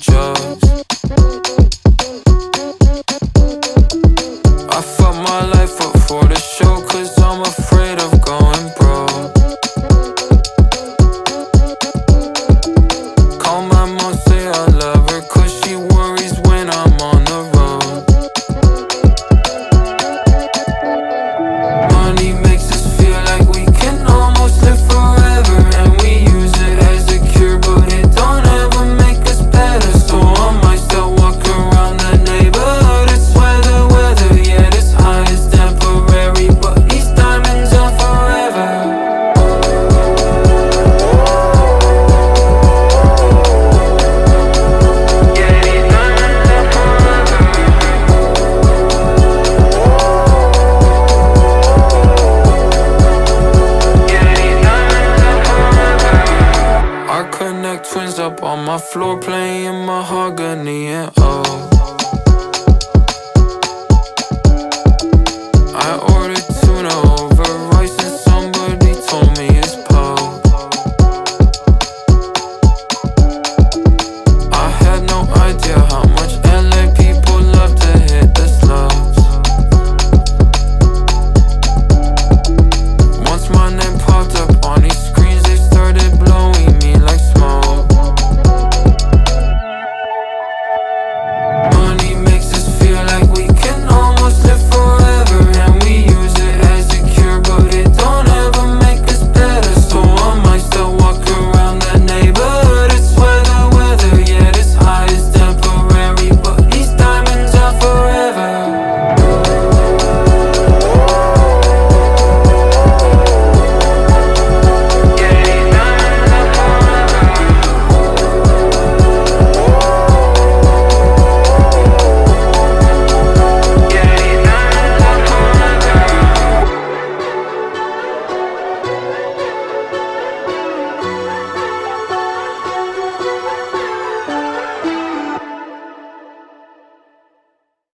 drugs. I fuck my life up for the show, cause I'm afraid of going broke. Call my mom, say I love her, cause she worries when I'm on the road. Money makes us feel like we can almost live forever, and we use it as a cure, but it don't ever make us better. So I might still walk around the neighborhood. It's weather, yeah, this high is temporary, but these diamonds are forever. Yeah, these diamonds are forever. Yeah, these diamonds are forever. Our connect twins up on my floor playing mahogany and oh.